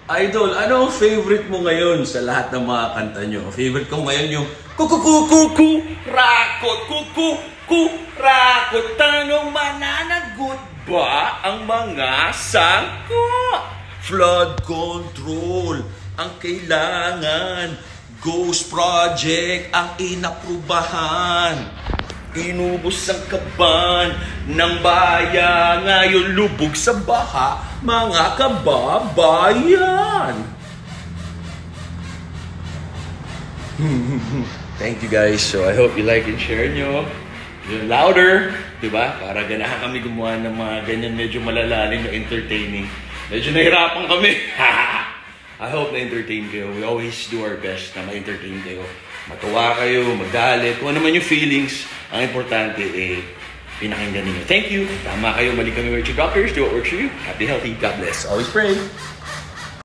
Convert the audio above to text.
Idol, ano ang favorite mo ngayon sa lahat ng mga kanta nyo? Favorite ko ngayon yung kuku, rakot, kuku, rakot, tanong mananagot ba ang mga sangkot? Flood control ang kailangan, Ghost Project ang inaprubahan. Inubos ang kaban ng bayan, ngayon lubog sa baha, mga kababayan. Thank you guys. So I hope you like and share nyo. Yung louder, diba? Para ganahan kami gumawa ng mga ganyan medyo malalalim na entertaining. Medyo nahirapan kami. I hope na-entertain kayo. We always do our best na ma-entertain kayo. Matuwa kayo, magalit, kung ano man yung feelings. Ang importante, pinakinggan ninyo. Thank you. Tama kayo. Mali kami, Richard Doctors. Do what works for you. Happy, healthy. God bless. Always pray.